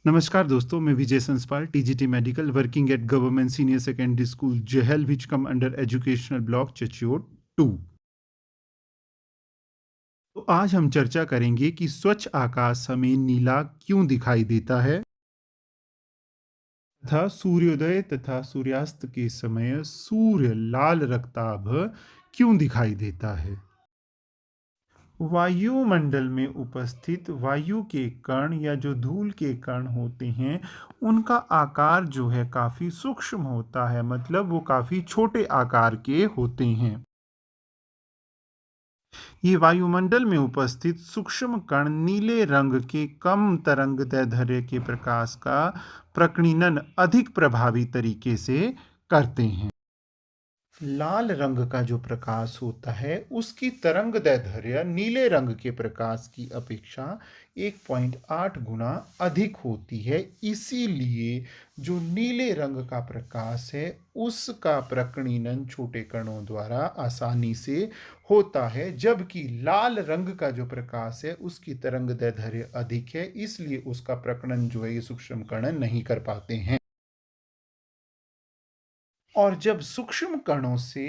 नमस्कार दोस्तों, मैं Vijay Sanspal, TGT medical, working at government senior secondary school Jahal, which come under educational block Chachiot 2। तो आज हम चर्चा करेंगे कि स्वच्छ आकाश हमें नीला क्यों दिखाई देता है तथा सूर्योदय तथा सूर्यास्त के समय सूर्य लाल रक्ताभ क्यों दिखाई देता है। वायुमंडल में उपस्थित वायु के कण या जो धूल के कण होते हैं, उनका आकार जो है काफ़ी सूक्ष्म होता है, मतलब वो काफ़ी छोटे आकार के होते हैं। ये वायुमंडल में उपस्थित सूक्ष्म कण नीले रंग के कम तरंगदैर्ध्य के प्रकाश का प्रकीर्णन अधिक प्रभावी तरीके से करते हैं। लाल रंग का जो प्रकाश होता है, उसकी तरंगदैर्ध्य नीले रंग के प्रकाश की अपेक्षा 1.8 गुना अधिक होती है। इसीलिए जो नीले रंग का प्रकाश है, उसका प्रकीर्णन छोटे कणों द्वारा आसानी से होता है, जबकि लाल रंग का जो प्रकाश है, उसकी तरंगदैर्ध्य अधिक है, इसलिए उसका प्रकीर्णन जो है ये सूक्ष्म कण नहीं कर पाते हैं। और जब सूक्ष्म कणों से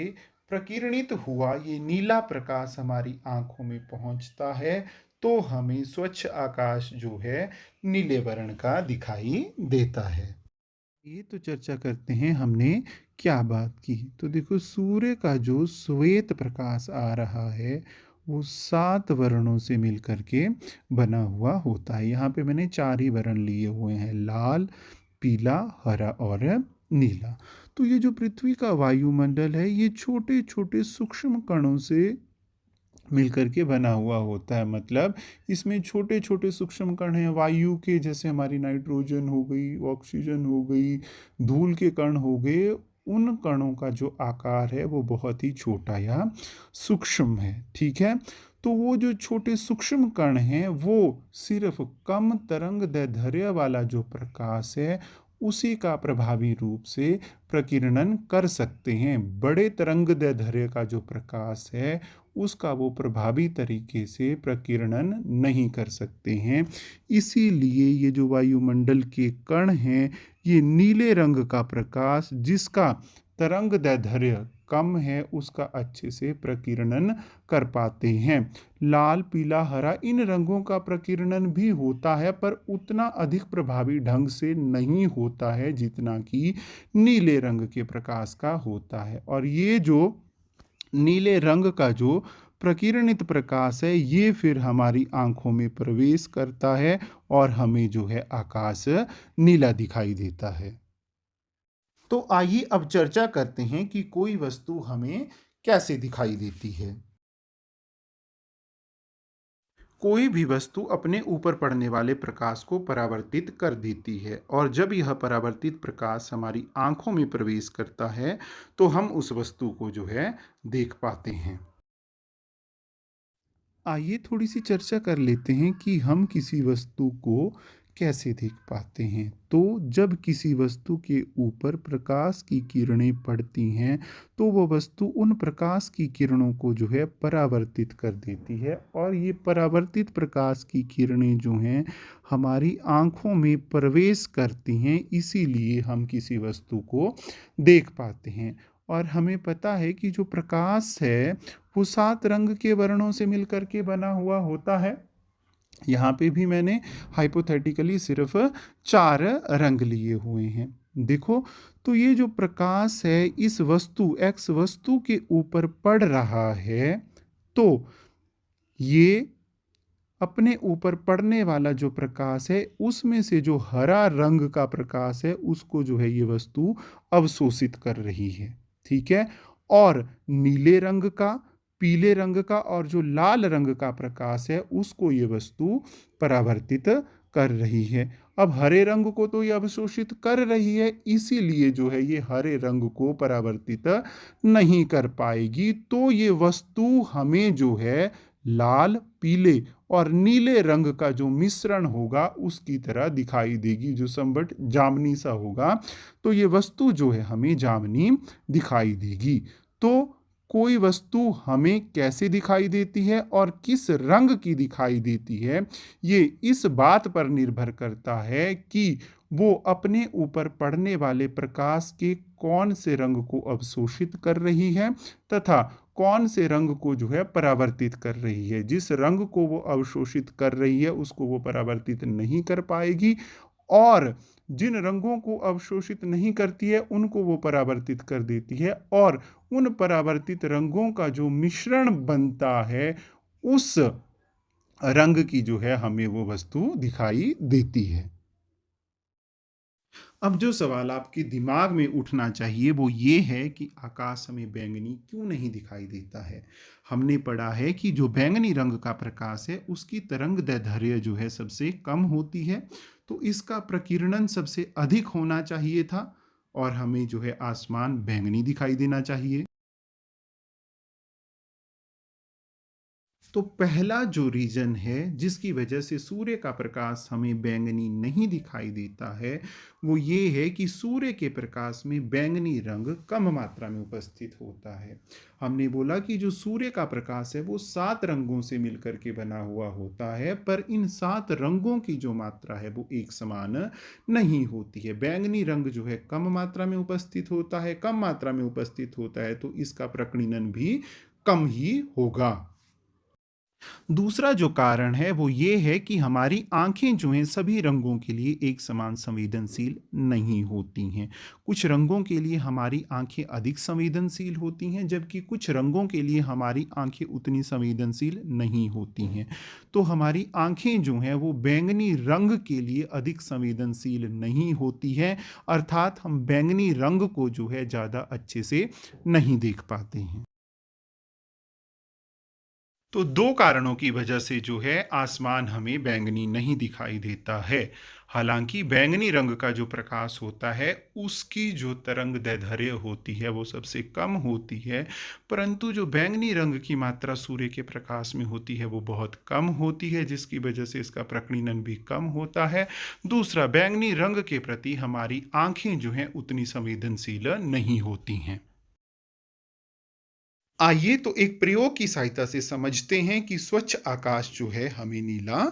प्रकीर्णित हुआ ये नीला प्रकाश हमारी आंखों में पहुंचता है, तो हमें स्वच्छ आकाश जो है नीले वर्ण का दिखाई देता है। ये तो चर्चा करते हैं हमने क्या बात की। तो देखो, सूर्य का जो श्वेत प्रकाश आ रहा है, वो 7 वर्णों से मिलकर के बना हुआ होता है। यहाँ पे मैंने 4 ही वर्ण लिए हुए हैं, लाल, पीला, हरा और नीला। तो ये जो पृथ्वी का वायुमंडल है, ये छोटे छोटे सूक्ष्म कणों से मिलकर के बना हुआ होता है। मतलब इसमें छोटे छोटे सूक्ष्म कण हैं वायु के, जैसे हमारी नाइट्रोजन हो गई, ऑक्सीजन हो गई, धूल के कण हो गए। उन कणों का जो आकार है वो बहुत ही छोटा या सूक्ष्म है। ठीक है। तो वो जो छोटे सूक्ष्म कण हैं, वो सिर्फ कम तरंग दैर्ध्य वाला जो प्रकाश है, उसी का प्रभावी रूप से प्रकीर्णन कर सकते हैं। बड़े तरंग दैर्ध्य का जो प्रकाश है, उसका वो प्रभावी तरीके से प्रकीर्णन नहीं कर सकते हैं। इसीलिए ये जो वायुमंडल के कण हैं, ये नीले रंग का प्रकाश, जिसका तरंग दैर्ध्य कम है, उसका अच्छे से प्रकीर्णन कर पाते हैं। लाल, पीला, हरा इन रंगों का प्रकीर्णन भी होता है, पर उतना अधिक प्रभावी ढंग से नहीं होता है जितना कि नीले रंग के प्रकाश का होता है। और ये जो नीले रंग का जो प्रकीर्णित प्रकाश है, ये फिर हमारी आंखों में प्रवेश करता है और हमें जो है आकाश नीला दिखाई देता है। तो आइए अब चर्चा करते हैं कि कोई वस्तु हमें कैसे दिखाई देती है। कोई भी वस्तु अपने ऊपर पड़ने वाले प्रकाश को परावर्तित कर देती है, और जब यह परावर्तित प्रकाश हमारी आंखों में प्रवेश करता है, तो हम उस वस्तु को जो है देख पाते हैं। आइए थोड़ी सी चर्चा कर लेते हैं कि हम किसी वस्तु को कैसे देख पाते हैं। तो जब किसी वस्तु के ऊपर प्रकाश की किरणें पड़ती हैं, तो वो वस्तु उन प्रकाश की किरणों को जो है परावर्तित कर देती है, और ये परावर्तित प्रकाश की किरणें जो हैं हमारी आंखों में प्रवेश करती हैं, इसीलिए हम किसी वस्तु को देख पाते हैं। और हमें पता है कि जो प्रकाश है, वो 7 रंग के वर्णों से मिलकर के बना हुआ होता है। यहाँ पे भी मैंने हाइपोथेटिकली सिर्फ 4 रंग लिए हुए हैं। देखो, तो ये जो प्रकाश है इस वस्तु एक्स वस्तु के ऊपर पड़ रहा है, तो ये अपने ऊपर पड़ने वाला जो प्रकाश है, उसमें से जो हरा रंग का प्रकाश है, उसको जो है ये वस्तु अवशोषित कर रही है। ठीक है। और नीले रंग का, पीले रंग का और जो लाल रंग का प्रकाश है, उसको ये वस्तु परावर्तित कर रही है। अब हरे रंग को तो ये अवशोषित कर रही है, इसीलिए जो है ये हरे रंग को परावर्तित नहीं कर पाएगी। तो ये वस्तु हमें जो है लाल, पीले और नीले रंग का जो मिश्रण होगा उसकी तरह दिखाई देगी, जो समवट जामनी सा होगा। तो ये वस्तु जो है हमें जामनी दिखाई देगी। तो कोई वस्तु हमें कैसे दिखाई देती है और किस रंग की दिखाई देती है, ये इस बात पर निर्भर करता है कि वो अपने ऊपर पड़ने वाले प्रकाश के कौन से रंग को अवशोषित कर रही है तथा कौन से रंग को जो है परावर्तित कर रही है। जिस रंग को वो अवशोषित कर रही है उसको वो परावर्तित नहीं कर पाएगी, और जिन रंगों को अवशोषित नहीं करती है उनको वो परावर्तित कर देती है, और उन परावर्तित रंगों का जो मिश्रण बनता है उस रंग की जो है हमें वो वस्तु दिखाई देती है। अब जो सवाल आपके दिमाग में उठना चाहिए वो ये है कि आकाश हमें बैंगनी क्यों नहीं दिखाई देता है। हमने पढ़ा है कि जो बैंगनी रंग का प्रकाश है उसकी तरंग दैर्ध्य जो है सबसे कम होती है, तो इसका प्रकीर्णन सबसे अधिक होना चाहिए था और हमें जो है आसमान बैंगनी दिखाई देना चाहिए। तो पहला जो रीजन है जिसकी वजह से सूर्य का प्रकाश हमें बैंगनी नहीं दिखाई देता है वो ये है कि सूर्य के प्रकाश में बैंगनी रंग कम मात्रा में उपस्थित होता है। हमने बोला कि जो सूर्य का प्रकाश है वो 7 रंगों से मिलकर के बना हुआ होता है, पर इन 7 रंगों की जो मात्रा है वो एक समान नहीं होती है। बैंगनी रंग जो है कम मात्रा में उपस्थित होता है, कम मात्रा में उपस्थित होता है तो इसका प्रकीर्णन भी कम ही होगा। दूसरा जो कारण है वो ये है कि हमारी आंखें जो हैं सभी रंगों के लिए एक समान संवेदनशील नहीं होती हैं। कुछ रंगों के लिए हमारी आंखें अधिक संवेदनशील होती हैं जबकि कुछ रंगों के लिए हमारी आंखें उतनी संवेदनशील नहीं होती हैं। तो हमारी आंखें जो हैं वो बैंगनी रंग के लिए अधिक संवेदनशील नहीं होती हैं, अर्थात हम बैंगनी रंग को जो है ज़्यादा अच्छे से नहीं देख पाते हैं। तो दो कारणों की वजह से जो है आसमान हमें बैंगनी नहीं दिखाई देता है। हालांकि बैंगनी रंग का जो प्रकाश होता है उसकी जो तरंग दैर्ध्य होती है वो सबसे कम होती है, परंतु जो बैंगनी रंग की मात्रा सूर्य के प्रकाश में होती है वो बहुत कम होती है जिसकी वजह से इसका प्रकीर्णन भी कम होता है। दूसरा, बैंगनी रंग के प्रति हमारी आंखें जो हैं उतनी संवेदनशील नहीं होती हैं। आइए तो एक प्रयोग की सहायता से समझते हैं कि स्वच्छ आकाश जो है हमें नीला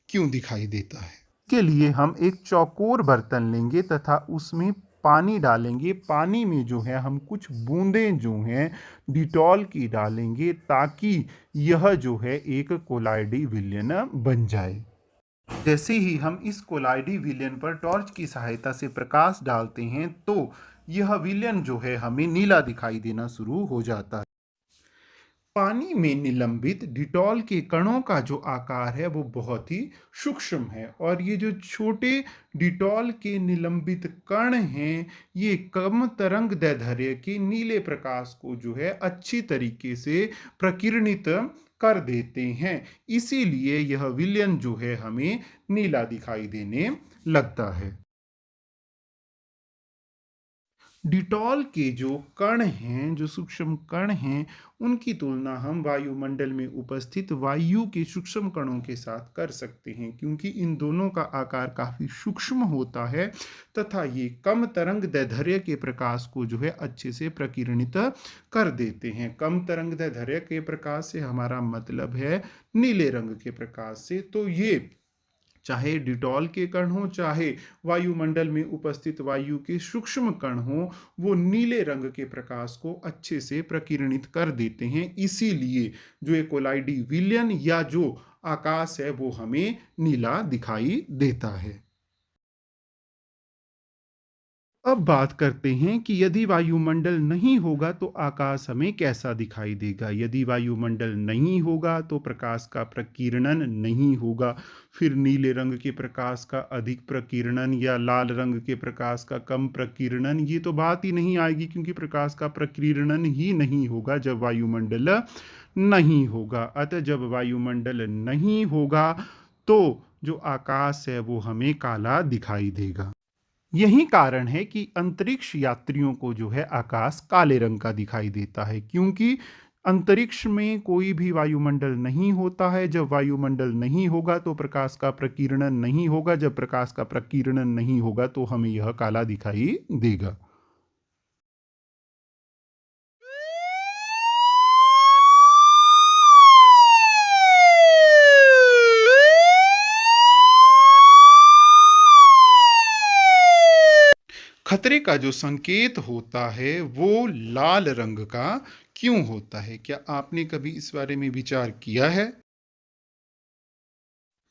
क्यों दिखाई देता है। के लिए हम एक चौकोर बर्तन लेंगे तथा उसमें पानी डालेंगे। पानी में जो है हम कुछ बूंदें जो हैं डिटॉल की डालेंगे ताकि यह जो है एक कोलाइडी विलयन बन जाए। जैसे ही हम इस कोलाइडी विलयन पर टॉर्च की सहायता से प्रकाश डालते हैं तो यह विलयन जो है हमें नीला दिखाई देना शुरू हो जाता है। पानी में निलंबित डिटॉल के कणों का जो आकार है वो बहुत ही सूक्ष्म है, और ये जो छोटे डिटॉल के निलंबित कण हैं ये कम तरंग दैर्ध्य के नीले प्रकाश को जो है अच्छी तरीके से प्रकीर्णित कर देते हैं। इसीलिए यह विलयन जो है हमें नीला दिखाई देने लगता है। डिटॉल के जो कण हैं, जो सूक्ष्म कण हैं, उनकी तुलना हम वायुमंडल में उपस्थित वायु के सूक्ष्म कणों के साथ कर सकते हैं क्योंकि इन दोनों का आकार काफी सूक्ष्म होता है तथा ये कम तरंग दैर्ध्य के प्रकाश को जो है अच्छे से प्रकीर्णित कर देते हैं। कम तरंग दैर्ध्य के प्रकाश से हमारा मतलब है नीले रंग के प्रकाश से। तो ये चाहे डिटॉल के कण हो चाहे वायुमंडल में उपस्थित वायु के सूक्ष्म कण हो, वो नीले रंग के प्रकाश को अच्छे से प्रकीर्णित कर देते हैं। इसीलिए जो एक कोलाइडी विलयन या जो आकाश है वो हमें नीला दिखाई देता है। अब बात करते हैं कि यदि वायुमंडल नहीं होगा तो आकाश हमें कैसा दिखाई देगा। यदि वायुमंडल नहीं होगा तो प्रकाश का प्रकीर्णन नहीं होगा। फिर नीले रंग के प्रकाश का अधिक प्रकीर्णन या लाल रंग के प्रकाश का कम प्रकीर्णन, ये तो बात ही नहीं आएगी क्योंकि प्रकाश का प्रकीर्णन ही नहीं होगा जब वायुमंडल नहीं होगा। अतः जब वायुमंडल नहीं होगा तो जो आकाश है वो हमें काला दिखाई देगा। यही कारण है कि अंतरिक्ष यात्रियों को जो है आकाश काले रंग का दिखाई देता है, क्योंकि अंतरिक्ष में कोई भी वायुमंडल नहीं होता है। जब वायुमंडल नहीं होगा तो प्रकाश का प्रकीर्णन नहीं होगा। जब प्रकाश का प्रकीर्णन नहीं होगा तो हमें यह काला दिखाई देगा। खतरे का जो संकेत होता है वो लाल रंग का क्यों होता है? क्या आपने कभी इस बारे में विचार किया है?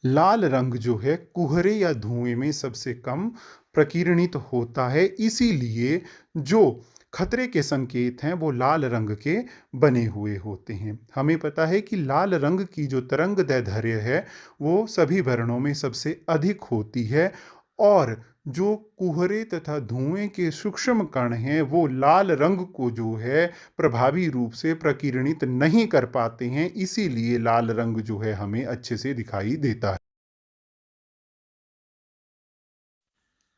लाल रंग जो है कुहरे या धुएं में सबसे कम प्रकीर्णित होता है, इसीलिए जो खतरे के संकेत हैं वो लाल रंग के बने हुए होते हैं। हमें पता है कि लाल रंग की जो तरंगदैर्ध्य है वो सभी वर्णों में सबसे अधिक होती है, और जो कुहरे तथा धुएं के सूक्ष्म कण हैं वो लाल रंग को जो है प्रभावी रूप से प्रकीर्णित नहीं कर पाते हैं, इसीलिए लाल रंग जो है हमें अच्छे से दिखाई देता है।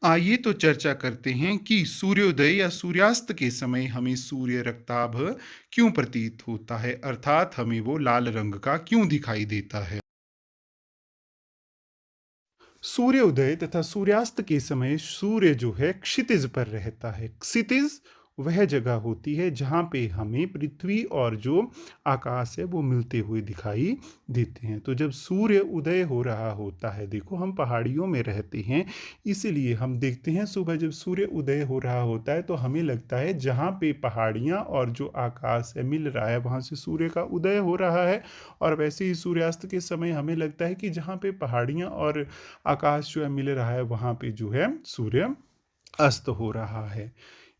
आइए तो चर्चा करते हैं कि सूर्योदय या सूर्यास्त के समय हमें सूर्य रक्ताभ क्यों प्रतीत होता है, अर्थात हमें वो लाल रंग का क्यों दिखाई देता है। सूर्योदय तथा सूर्यास्त के समय सूर्य जो है क्षितिज पर रहता है। क्षितिज वह जगह होती है जहाँ पे हमें पृथ्वी और जो आकाश है वो मिलते हुए दिखाई देते हैं। तो जब सूर्य उदय हो रहा होता है, देखो हम पहाड़ियों में रहते हैं, इसीलिए हम देखते हैं सुबह जब सूर्य उदय हो रहा होता है तो हमें लगता है जहाँ पे पहाड़ियाँ और जो आकाश है मिल रहा है वहाँ से सूर्य का उदय हो रहा है। और वैसे ही सूर्यास्त के समय हमें लगता है कि जहाँ पे पहाड़ियाँ और आकाश जो है मिल रहा है वहाँ पे जो है सूर्य अस्त हो रहा है।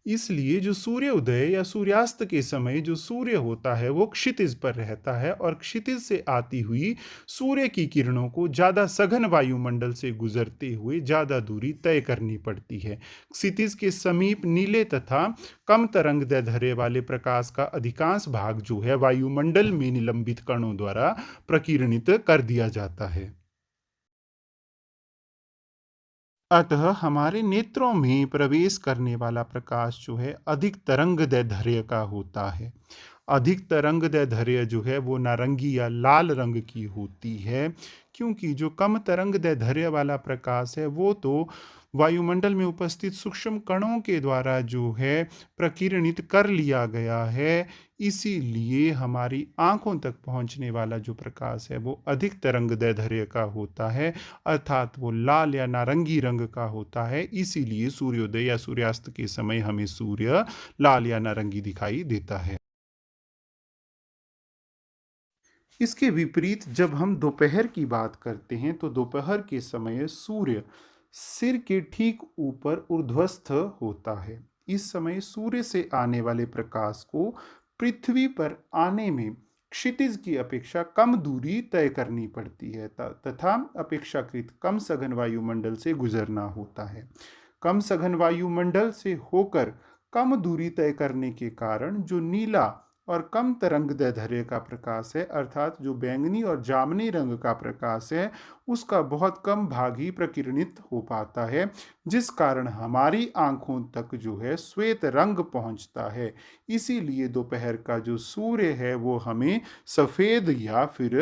इसलिए जो सूर्य उदय या सूर्यास्त के समय जो सूर्य होता है वो क्षितिज पर रहता है, और क्षितिज से आती हुई सूर्य की किरणों को ज़्यादा सघन वायुमंडल से गुजरते हुए ज़्यादा दूरी तय करनी पड़ती है। क्षितिज के समीप नीले तथा कम तरंगदैर्ध्य वाले प्रकाश का अधिकांश भाग जो है वायुमंडल में निलंबित कणों द्वारा प्रकीर्णित कर दिया जाता है। अतः हमारे नेत्रों में प्रवेश करने वाला प्रकाश जो है अधिक तरंगदैर्ध्य का होता है। अधिक तरंगदैर्ध्य जो है वो नारंगी या लाल रंग की होती है, क्योंकि जो कम तरंगदैर्ध्य वाला प्रकाश है वो तो वायुमंडल में उपस्थित सूक्ष्म कणों के द्वारा जो है प्रकीर्णित कर लिया गया है। इसीलिए हमारी आंखों तक पहुंचने वाला जो प्रकाश है वो अधिक तरंगदैर्ध्य का होता है, अर्थात वो लाल या नारंगी रंग का होता है। इसीलिए सूर्योदय या सूर्यास्त के समय हमें सूर्य लाल या नारंगी दिखाई देता है। इसके विपरीत जब हम दोपहर की बात करते हैं तो दोपहर के समय सूर्य सिर के ठीक ऊपर ऊर्ध्वस्थ होता है। इस समय सूर्य से आने वाले प्रकाश को पृथ्वी पर आने में क्षितिज की अपेक्षा कम दूरी तय करनी पड़ती है, तथा अपेक्षाकृत कम सघन वायुमंडल से गुजरना होता है। कम सघन वायुमंडल से होकर कम दूरी तय करने के कारण जो नीला और कम तरंगदैर्ध्य का प्रकाश है, अर्थात जो बैंगनी और जामनी रंग का प्रकाश है, उसका बहुत कम भाग ही प्रकीर्णित हो पाता है, जिस कारण हमारी आंखों तक जो है श्वेत रंग पहुंचता है। इसीलिए दोपहर का जो सूर्य है वो हमें सफेद या फिर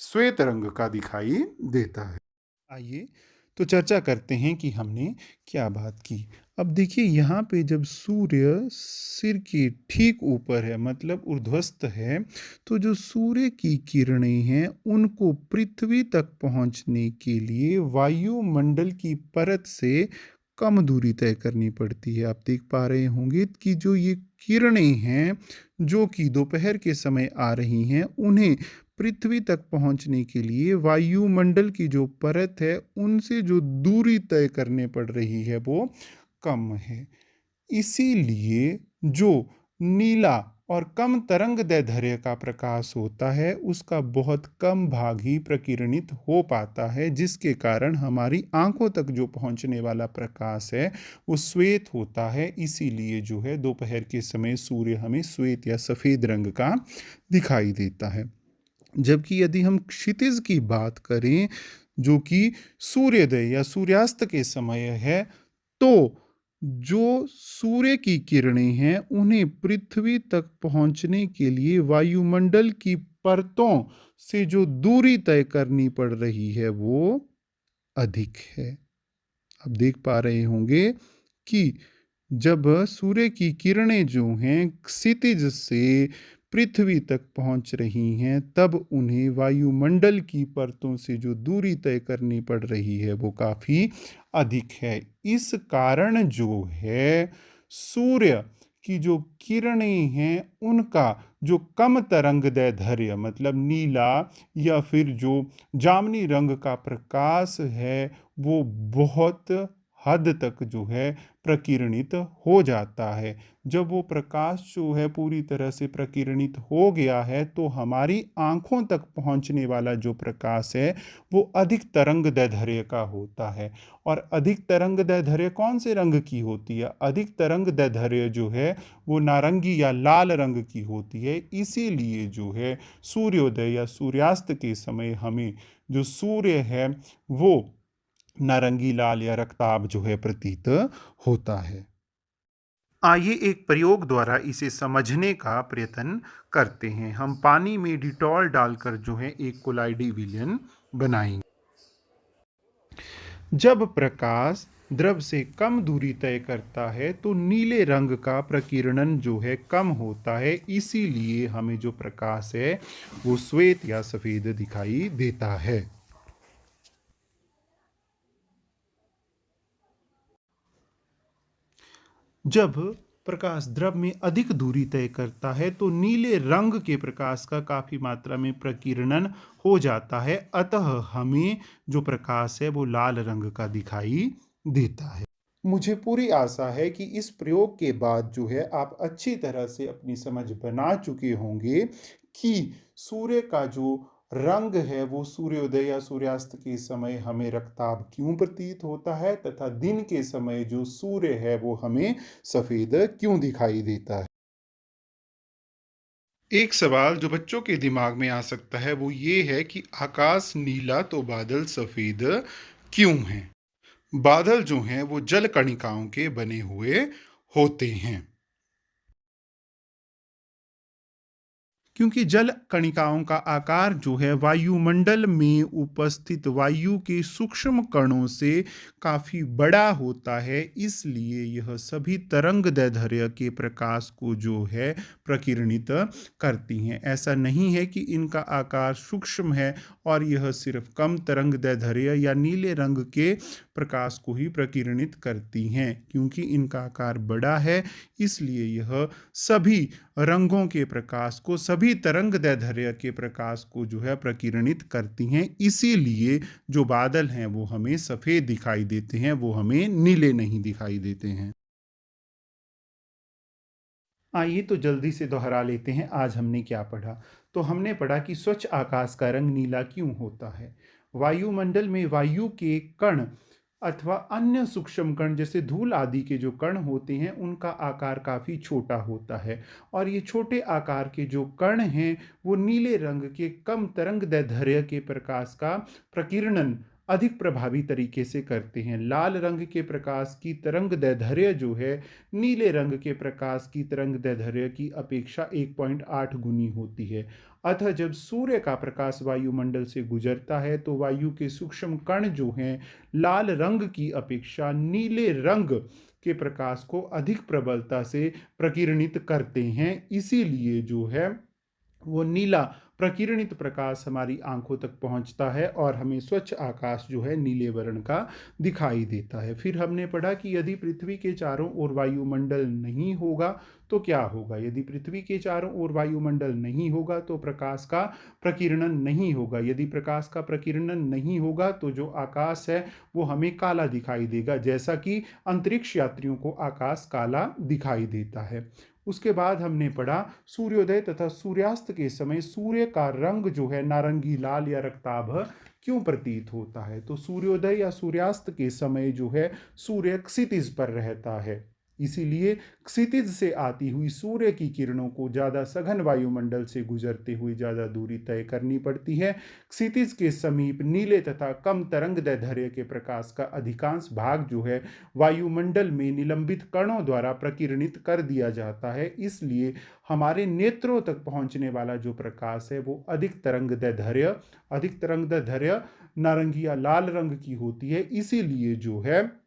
श्वेत रंग का दिखाई देता है। आइए तो चर्चा करते हैं कि हमने क्या बात की। अब देखिए यहाँ पे जब सूर्य सिर के ठीक ऊपर है, मतलब ऊर्ध्वस्थ है, तो जो सूर्य की किरणें हैं उनको पृथ्वी तक पहुँचने के लिए वायुमंडल की परत से कम दूरी तय करनी पड़ती है। आप देख पा रहे होंगे कि जो ये किरणें हैं जो कि दोपहर के समय आ रही हैं, उन्हें पृथ्वी तक पहुंचने के लिए वायुमंडल की जो परत है उनसे जो दूरी तय करने पड़ रही है वो कम है। इसीलिए जो नीला और कम तरंगदैर्ध्य का प्रकाश होता है उसका बहुत कम भाग ही प्रकीर्णित हो पाता है, जिसके कारण हमारी आंखों तक जो पहुंचने वाला प्रकाश है वो श्वेत होता है। इसीलिए जो है दोपहर के समय सूर्य हमें श्वेत या सफेद रंग का दिखाई देता है। जबकि यदि हम क्षितिज की बात करें जो कि सूर्योदय या सूर्यास्त के समय है, तो जो सूर्य की किरणें हैं उन्हें पृथ्वी तक पहुंचने के लिए वायुमंडल की परतों से जो दूरी तय करनी पड़ रही है वो अधिक है। आप देख पा रहे होंगे कि जब सूर्य की किरणें जो हैं क्षितिज से पृथ्वी तक पहुंच रही हैं, तब उन्हें वायुमंडल की परतों से जो दूरी तय करनी पड़ रही है वो काफ़ी अधिक है। इस कारण जो है सूर्य की जो किरणें हैं उनका जो कम तरंगदैर्ध्य मतलब नीला या फिर जो जामुनी रंग का प्रकाश है वो बहुत हद तक जो है प्रकिरणित हो जाता है। जब वो प्रकाश जो है पूरी तरह से प्रकिरणित हो गया है तो हमारी आंखों तक पहुंचने वाला जो प्रकाश है वो अधिक तरंगदैर्ध्य का होता है। और अधिक तरंगदैर्ध्य कौन से रंग की होती है? अधिक तरंगदैर्ध्य जो है वो नारंगी या लाल रंग की होती है। इसीलिए जो है सूर्योदय या सूर्यास्त के समय हमें जो सूर्य है वो नारंगी लाल या रक्ताभ जो है प्रतीत होता है। आइए एक प्रयोग द्वारा इसे समझने का प्रयत्न करते हैं। हम पानी में डिटॉल डालकर जो है एक कोलाइडी विलयन बनाएंगे। जब प्रकाश द्रव से कम दूरी तय करता है तो नीले रंग का प्रकीर्णन जो है कम होता है। इसीलिए हमें जो प्रकाश है वो श्वेत या सफेद दिखाई देता है। जब प्रकाश द्रव में अधिक दूरी तय करता है तो नीले रंग के प्रकाश का काफी मात्रा में प्रकीर्णन हो जाता है, अतः हमें जो प्रकाश है वो लाल रंग का दिखाई देता है। मुझे पूरी आशा है कि इस प्रयोग के बाद जो है आप अच्छी तरह से अपनी समझ बना चुके होंगे कि सूर्य का जो रंग है वो सूर्योदय या सूर्यास्त के समय हमें रक्ताभ क्यों प्रतीत होता है तथा दिन के समय जो सूर्य है वो हमें सफेद क्यों दिखाई देता है। एक सवाल जो बच्चों के दिमाग में आ सकता है वो ये है कि आकाश नीला तो बादल सफेद क्यों हैं? बादल जो हैं वो जल कणिकाओं के बने हुए होते हैं, क्योंकि जल कणिकाओं का आकार जो है वायुमंडल में उपस्थित वायु के सूक्ष्म कणों से काफी बड़ा होता है। इसलिए यह सभी तरंगदैर्ध्य के प्रकाश को जो है प्रकिरणित करती हैं। ऐसा नहीं है कि इनका आकार सूक्ष्म है और यह सिर्फ कम तरंगदैर्ध्य या नीले रंग के प्रकाश को ही प्रकिरणित करती हैं। क्योंकि इनका आकार बड़ा है इसलिए यह सभी रंगों के प्रकाश को, सभी तरंगदैर्ध्य के प्रकाश को जो है प्रकिरणित करती हैं। इसीलिए जो बादल हैं वो हमें सफेद दिखाई देते हैं, वो हमें नीले नहीं दिखाई देते हैं। आइए तो जल्दी से दोहरा लेते हैं आज हमने क्या पढ़ा। तो हमने पढ़ा कि स्वच्छ आकाश का रंग नीला क्यों होता है। वायुमंडल में वायु के कण अथवा अन्य सूक्ष्म कण जैसे धूल आदि के जो कण होते हैं उनका आकार काफ़ी छोटा होता है और ये छोटे आकार के जो कण हैं वो नीले रंग के कम तरंगदैर्ध्य के प्रकाश का प्रकीर्णन अधिक प्रभावी तरीके से करते हैं। लाल रंग के प्रकाश की तरंगदैर्ध्य जो है नीले रंग के प्रकाश की तरंगदैर्ध्य की अपेक्षा 1.8 गुनी होती है। अतः जब सूर्य का प्रकाश वायुमंडल से गुजरता है तो वायु के सूक्ष्म कण जो हैं लाल रंग की अपेक्षा नीले रंग के प्रकाश को अधिक प्रबलता से प्रकीर्णित करते हैं। इसीलिए जो है वो नीला प्रकिरणित प्रकाश हमारी आंखों तक पहुंचता है और हमें स्वच्छ आकाश जो है नीले वर्ण का दिखाई देता है। फिर हमने पढ़ा कि यदि पृथ्वी के चारों ओर वायुमंडल नहीं होगा तो क्या होगा। यदि पृथ्वी के चारों ओर वायुमंडल नहीं होगा तो प्रकाश का प्रकीर्णन नहीं होगा। यदि प्रकाश का प्रकीर्णन नहीं होगा तो जो आकाश है वो हमें काला दिखाई देगा, जैसा कि अंतरिक्ष यात्रियों को आकाश काला दिखाई देता है। उसके बाद हमने पढ़ा सूर्योदय तथा सूर्यास्त के समय सूर्य का रंग जो है नारंगी लाल या रक्ताभ क्यों प्रतीत होता है। तो सूर्योदय या सूर्यास्त के समय जो है सूर्य क्षितिज पर रहता है, इसीलिए क्षितिज से आती हुई सूर्य की किरणों को ज़्यादा सघन वायुमंडल से गुजरते हुए ज़्यादा दूरी तय करनी पड़ती है। क्षितिज के समीप नीले तथा कम तरंगदैर्ध्य के प्रकाश का अधिकांश भाग जो है वायुमंडल में निलंबित कणों द्वारा प्रकीर्णित कर दिया जाता है। इसलिए हमारे नेत्रों तक पहुंचने वाला जो प्रकाश है वो अधिक तरंगदैर्ध्य नारंगी या लाल रंग की होती है। इसीलिए जो है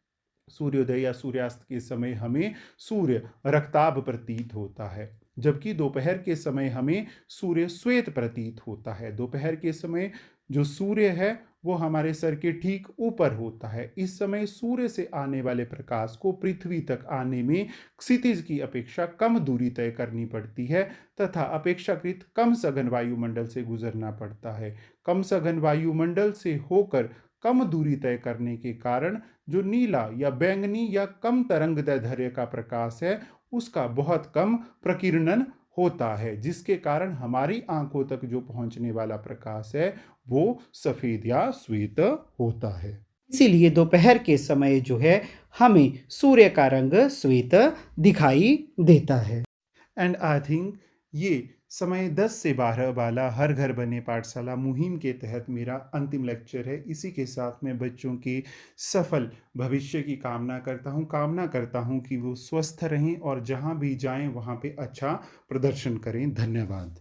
सूर्योदय या सूर्यास्त के समय हमें सूर्य रक्ताभ प्रतीत होता है। जबकि दोपहर के समय हमें सूर्य श्वेत प्रतीत होता है। दोपहर के समय जो सूर्य है वो हमारे सर के ठीक ऊपर होता है। इस समय सूर्य से आने वाले प्रकाश को पृथ्वी तक आने में क्षितिज की अपेक्षा कम दूरी तय करनी पड़ती है तथा अपेक्षाकृत कम सघन वायुमंडल से गुजरना पड़ता है। कम सघन वायुमंडल से होकर कम दूरी तय करने के कारण जो नीला या बैंगनी या कम तरंगदैर्ध्य का प्रकाश है उसका बहुत कम प्रकीर्णन होता है, जिसके कारण हमारी आंखों तक जो पहुंचने वाला प्रकाश है वो सफेद या श्वेत होता है। इसीलिए दोपहर के समय जो है हमें सूर्य का रंग श्वेत दिखाई देता है। एंड आई थिंक ये समय 10 से 12 वाला हर घर बने पाठशाला मुहिम के तहत मेरा अंतिम लेक्चर है। इसी के साथ मैं बच्चों के सफल भविष्य की कामना करता हूँ कि वो स्वस्थ रहें और जहाँ भी जाएं वहाँ पे अच्छा प्रदर्शन करें। धन्यवाद।